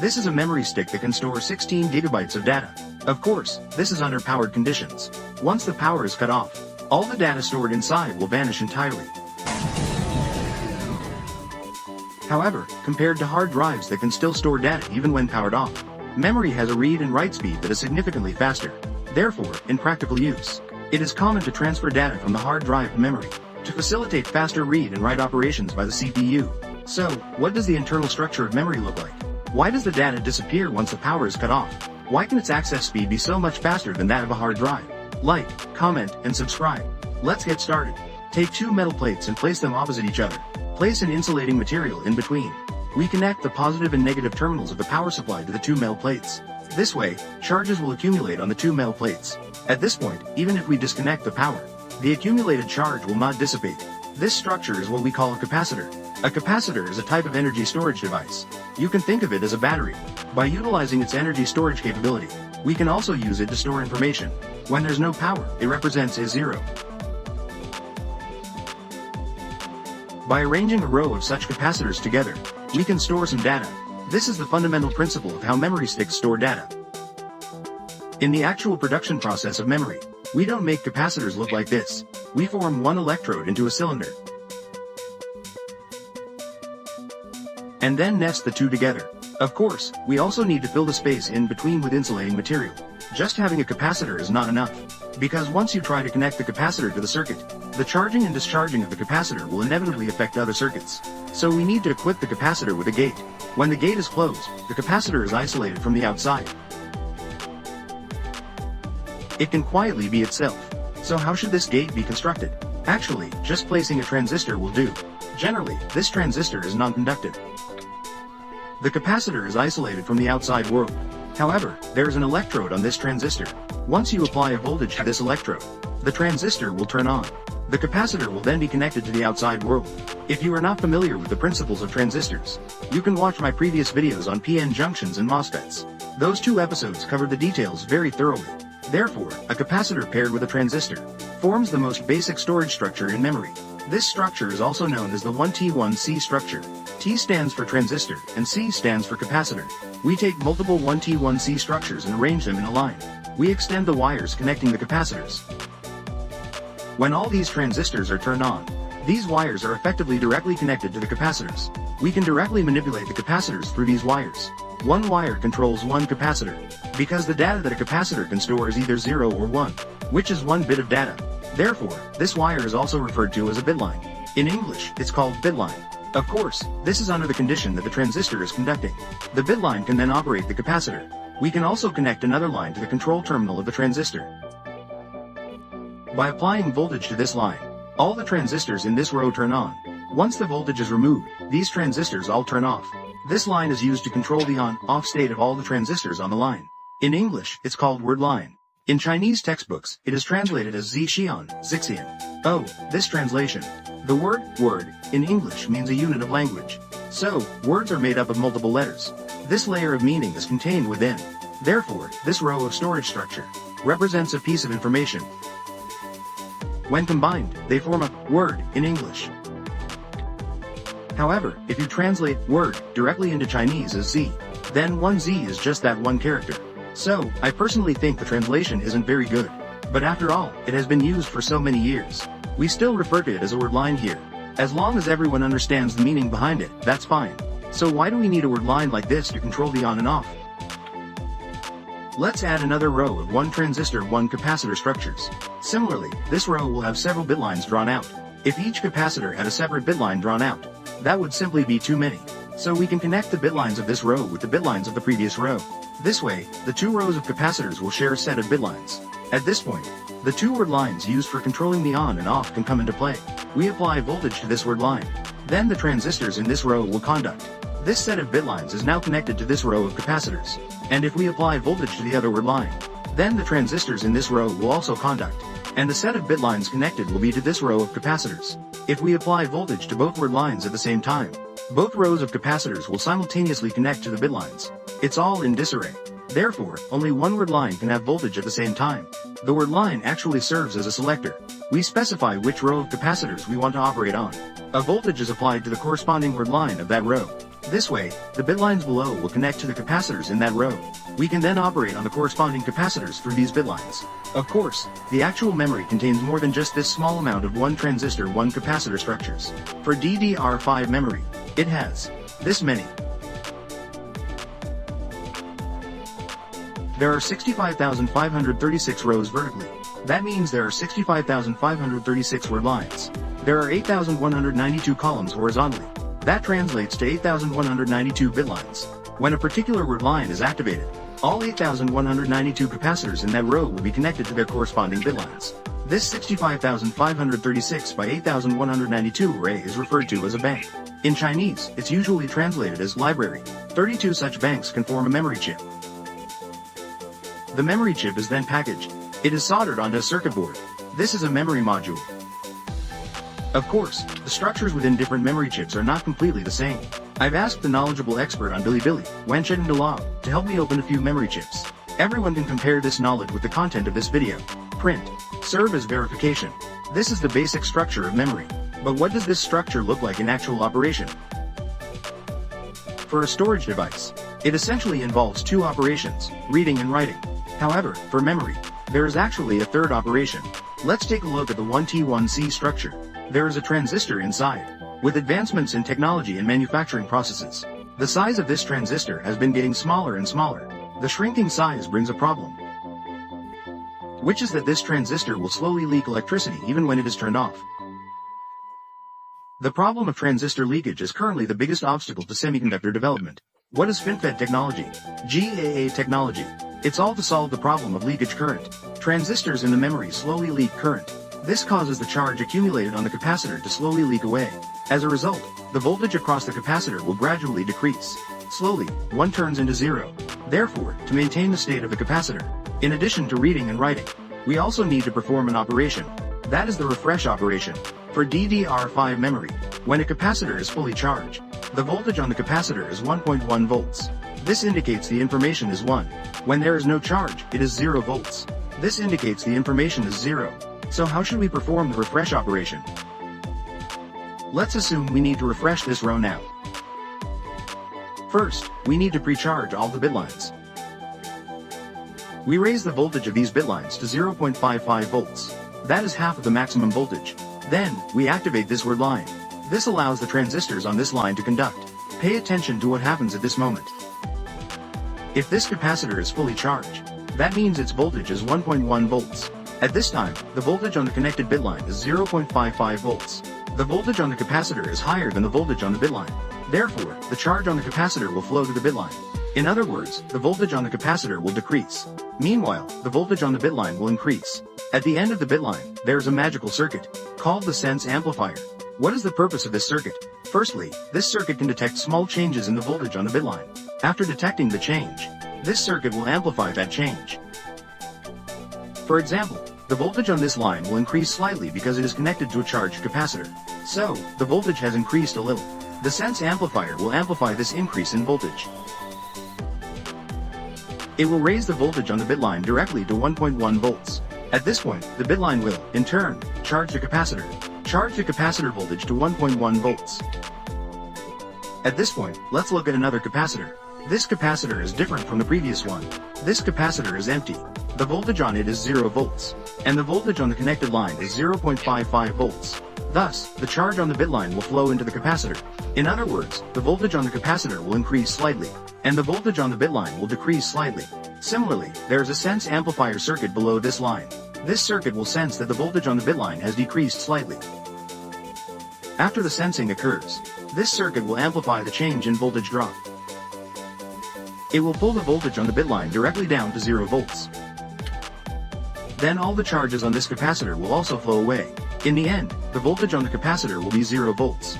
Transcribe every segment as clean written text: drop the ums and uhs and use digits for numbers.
This is a memory stick that can store 16 gigabytes of data. Of course, this is under powered conditions. Once the power is cut off, all the data stored inside will vanish entirely. However, compared to hard drives that can still store data even when powered off, memory has a read and write speed that is significantly faster. Therefore, in practical use, it is common to transfer data from the hard drive to memory to facilitate faster read and write operations by the CPU. So, what does the internal structure of memory look like? Why does the data disappear once the power is cut off? Why can its access speed be so much faster than that of a hard drive? Like, comment, and subscribe. Let's get started. Take two metal plates and place them opposite each other. Place an insulating material in between. We connect the positive and negative terminals of the power supply to the two metal plates. This way, charges will accumulate on the two metal plates. At this point, even if we disconnect the power, the accumulated charge will not dissipate. This structure is what we call a capacitor. A capacitor is a type of energy storage device. You can think of it as a battery. By utilizing its energy storage capability, we can also use it to store information. When there's no power, it represents a zero. By arranging a row of such capacitors together, we can store some data. This is the fundamental principle of how memory sticks store data. In the actual production process of memory, we don't make capacitors look like this. We form one electrode into a cylinder, and then nest the two together. Of course, we also need to fill the space in between with insulating material. Just having a capacitor is not enough, because once you try to connect the capacitor to the circuit, the charging and discharging of the capacitor will inevitably affect other circuits. So we need to equip the capacitor with a gate. When the gate is closed, the capacitor is isolated from the outside. It can quietly be itself. So how should this gate be constructed? Actually, just placing a transistor will do. Generally, this transistor is non-conductive. The capacitor is isolated from the outside world. However, there is an electrode on this transistor. Once you apply a voltage to this electrode, the transistor will turn on. The capacitor will then be connected to the outside world. If you are not familiar with the principles of transistors, you can watch my previous videos on PN junctions and MOSFETs. Those two episodes covered the details very thoroughly. Therefore, a capacitor paired with a transistor forms the most basic storage structure in memory. This structure is also known as the 1T1C structure. T stands for transistor, and C stands for capacitor. We take multiple 1T1C structures and arrange them in a line. We extend the wires connecting the capacitors. When all these transistors are turned on, these wires are effectively directly connected to the capacitors. We can directly manipulate the capacitors through these wires. One wire controls one capacitor, because the data that a capacitor can store is either 0 or 1, which is 1 bit of data. Therefore, this wire is also referred to as a bit line. In English, it's called bit line. Of course, this is under the condition that the transistor is conducting. The bit line can then operate the capacitor. We can also connect another line to the control terminal of the transistor. By applying voltage to this line, all the transistors in this row turn on. Once the voltage is removed, these transistors all turn off. This line is used to control the on-off state of all the transistors on the line. In English, it's called word line. In Chinese textbooks, it is translated as Zixian, Zixian. Oh, this translation. The word, word, in English means a unit of language. So, words are made up of multiple letters. This layer of meaning is contained within. Therefore, this row of storage structure represents a piece of information. When combined, they form a word in English. However, if you translate word directly into Chinese as Z, then one Z is just that one character. So, I personally think the translation isn't very good. But after all, it has been used for so many years. We still refer to it as a word line here. As long as everyone understands the meaning behind it, that's fine. So why do we need a word line like this to control the on and off? Let's add another row of one transistor, one capacitor structures. Similarly, this row will have several bit lines drawn out. If each capacitor had a separate bit line drawn out, that would simply be too many. So we can connect the bit lines of this row with the bit lines of the previous row. This way, the two rows of capacitors will share a set of bit lines. At this point, the two word lines used for controlling the on and off can come into play. We apply voltage to this word line. Then the transistors in this row will conduct. This set of bit lines is now connected to this row of capacitors. And if we apply voltage to the other word line, then the transistors in this row will also conduct. And the set of bit lines connected will be to this row of capacitors. If we apply voltage to both word lines at the same time, both rows of capacitors will simultaneously connect to the bit lines. It's all in disarray. Therefore, only one word line can have voltage at the same time. The word line actually serves as a selector. We specify which row of capacitors we want to operate on. A voltage is applied to the corresponding word line of that row. This way, the bit lines below will connect to the capacitors in that row. We can then operate on the corresponding capacitors through these bit lines. Of course, the actual memory contains more than just this small amount of 1 transistor 1 capacitor structures. For DDR5 memory, it has this many. There are 65,536 rows vertically. That means there are 65,536 word lines. There are 8,192 columns horizontally. That translates to 8,192 bit lines. When a particular word line is activated, all 8,192 capacitors in that row will be connected to their corresponding bit lines. This 65,536 by 8,192 array is referred to as a bank. In Chinese, it's usually translated as library. 32 such banks can form a memory chip. The memory chip is then packaged. It is soldered onto a circuit board. This is a memory module. Of course, the structures within different memory chips are not completely the same. I've asked the knowledgeable expert on Bilibili, Wenchen Dalao, to help me open a few memory chips. Everyone can compare this knowledge with the content of this video. Print. Serve as verification. This is the basic structure of memory. But what does this structure look like in actual operation? For a storage device, it essentially involves 2 operations, reading and writing. However, for memory, there is actually a third operation. Let's take a look at the 1T1C structure. There is a transistor inside. With advancements in technology and manufacturing processes, the size of this transistor has been getting smaller and smaller. The shrinking size brings a problem, which is that this transistor will slowly leak electricity even when it is turned off. The problem of transistor leakage is currently the biggest obstacle to semiconductor development. What is FinFET technology? GAA technology. It's all to solve the problem of leakage current. Transistors in the memory slowly leak current. This causes the charge accumulated on the capacitor to slowly leak away. As a result, the voltage across the capacitor will gradually decrease. Slowly, 1 turns into 0. Therefore, to maintain the state of the capacitor, in addition to reading and writing, we also need to perform an operation. That is the refresh operation. For DDR5 memory, when a capacitor is fully charged, the voltage on the capacitor is 1.1 volts. This indicates the information is 1. When there is no charge, it is 0 volts. This indicates the information is 0. So how should we perform the refresh operation? Let's assume we need to refresh this row now. First, we need to pre-charge all the bit lines. We raise the voltage of these bit lines to 0.55 volts. That is half of the maximum voltage. Then, we activate this word line. This allows the transistors on this line to conduct. Pay attention to what happens at this moment. If this capacitor is fully charged, that means its voltage is 1.1 volts. At this time, the voltage on the connected bit line is 0.55 volts. The voltage on the capacitor is higher than the voltage on the bit line. Therefore, the charge on the capacitor will flow to the bit line. In other words, the voltage on the capacitor will decrease. Meanwhile, the voltage on the bit line will increase. At the end of the bit line, there is a magical circuit, called the sense amplifier. What is the purpose of this circuit? Firstly, this circuit can detect small changes in the voltage on the bit line. After detecting the change, this circuit will amplify that change. For example, the voltage on this line will increase slightly because it is connected to a charged capacitor. So, the voltage has increased a little. The sense amplifier will amplify this increase in voltage. It will raise the voltage on the bit line directly to 1.1 volts. At this point, the bit line will, in turn, charge the capacitor. Charge the capacitor voltage to 1.1 volts. At this point, let's look at another capacitor. This capacitor is different from the previous one. This capacitor is empty. The voltage on it is 0 volts. And the voltage on the connected line is 0.55 volts. Thus, the charge on the bit line will flow into the capacitor. In other words, the voltage on the capacitor will increase slightly, and the voltage on the bit line will decrease slightly. Similarly, there is a sense amplifier circuit below this line. This circuit will sense that the voltage on the bit line has decreased slightly. After the sensing occurs, this circuit will amplify the change in voltage drop. It will pull the voltage on the bit line directly down to 0 volts. Then all the charges on this capacitor will also flow away. In the end, the voltage on the capacitor will be 0 volts.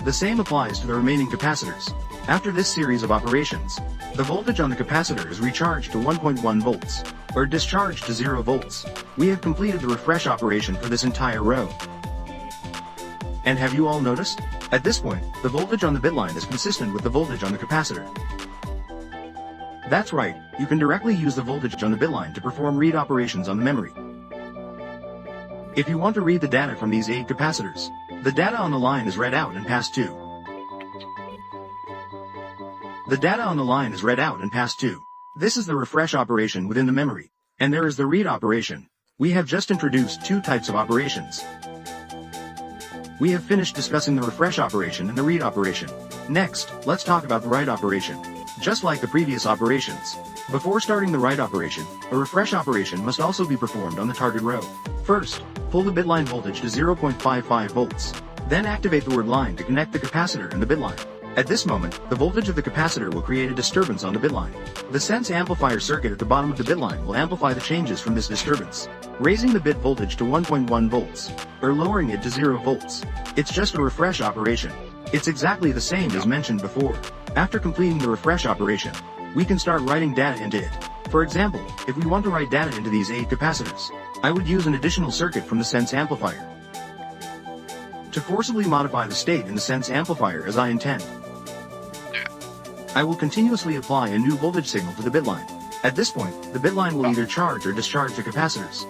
The same applies to the remaining capacitors. After this series of operations, the voltage on the capacitor is recharged to 1.1 volts, or discharged to 0 volts. We have completed the refresh operation for this entire row. And have you all noticed? At this point, the voltage on the bit line is consistent with the voltage on the capacitor. That's right, you can directly use the voltage on the bit line to perform read operations on the memory. If you want to read the data from these 8 capacitors, the data on the line is read out and passed to The data on the line is read out and passed to. This is the refresh operation within the memory. And there is the read operation. We have just introduced two types of operations. We have finished discussing the refresh operation and the read operation. Next, let's talk about the write operation. Just like the previous operations, before starting the write operation, a refresh operation must also be performed on the target row. First, pull the bit line voltage to 0.55 volts. Then activate the word line to connect the capacitor and the bit line. At this moment, the voltage of the capacitor will create a disturbance on the bit line. The sense amplifier circuit at the bottom of the bit line will amplify the changes from this disturbance, raising the bit voltage to 1.1 volts, or lowering it to 0 volts. It's just a refresh operation. It's exactly the same as mentioned before. After completing the refresh operation, we can start writing data into it. For example, if we want to write data into these 8 capacitors, I would use an additional circuit from the sense amplifier to forcibly modify the state in the sense amplifier as I intend. I will continuously apply a new voltage signal to the bit line. At this point, the bit line will either charge or discharge the capacitors.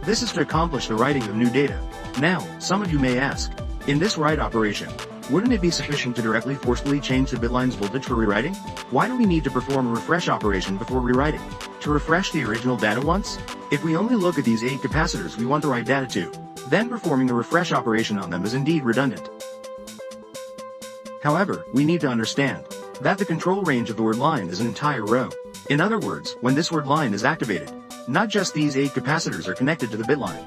This is to accomplish the writing of new data. Now, some of you may ask, in this write operation, wouldn't it be sufficient to directly forcibly change the bit line's voltage for rewriting? Why do we need to perform a refresh operation before rewriting? To refresh the original data once? If we only look at these 8 capacitors we want to write data to, then performing a refresh operation on them is indeed redundant. However, we need to understand that the control range of the word line is an entire row. In other words, when this word line is activated, not just these 8 capacitors are connected to the bit line.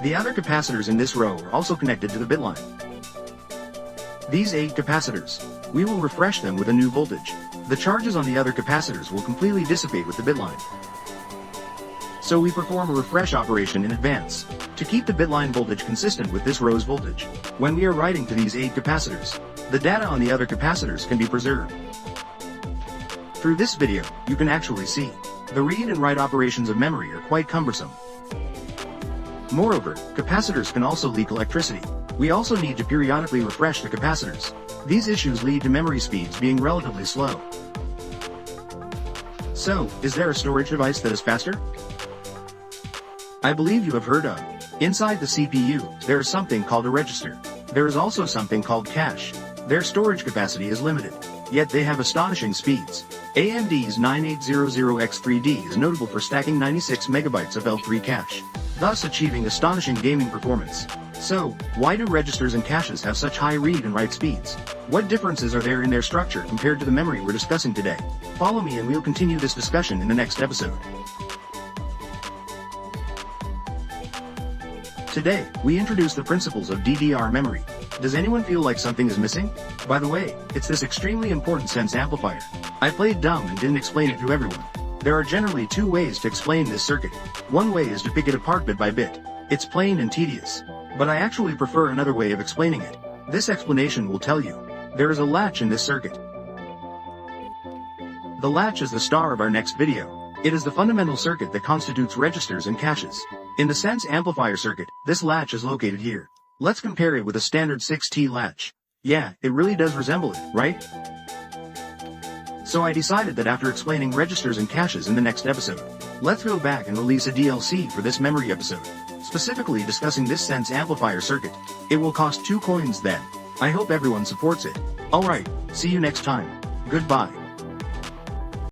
The other capacitors in this row are also connected to the bit line. These 8 capacitors, we will refresh them with a new voltage. The charges on the other capacitors will completely dissipate with the bit line. So we perform a refresh operation in advance, to keep the bit line voltage consistent with this row's voltage. When we are writing to these 8 capacitors, the data on the other capacitors can be preserved. Through this video, you can actually see, the read and write operations of memory are quite cumbersome. Moreover, capacitors can also leak electricity. We also need to periodically refresh the capacitors. These issues lead to memory speeds being relatively slow. So, is there a storage device that is faster? I believe you have heard of. Inside the CPU, there is something called a register. There is also something called cache. Their storage capacity is limited, yet they have astonishing speeds. AMD's 9800X3D is notable for stacking 96 megabytes of L3 cache, thus achieving astonishing gaming performance. So, why do registers and caches have such high read and write speeds? What differences are there in their structure compared to the memory we're discussing today? Follow me and we'll continue this discussion in the next episode. Today, we introduce the principles of DDR memory. Does anyone feel like something is missing? By the way, it's this extremely important sense amplifier. I played dumb and didn't explain it to everyone. There are generally 2 ways to explain this circuit. One way is to pick it apart bit by bit. It's plain and tedious. But I actually prefer another way of explaining it. This explanation will tell you, there is a latch in this circuit. The latch is the star of our next video. It is the fundamental circuit that constitutes registers and caches. In the sense amplifier circuit, this latch is located here. Let's compare it with a standard 6T latch. Yeah, it really does resemble it, right? So I decided that after explaining registers and caches in the next episode, let's go back and release a DLC for this memory episode, specifically discussing this sense amplifier circuit. It will cost 2 coins then. I hope everyone supports it. Alright, see you next time. Goodbye.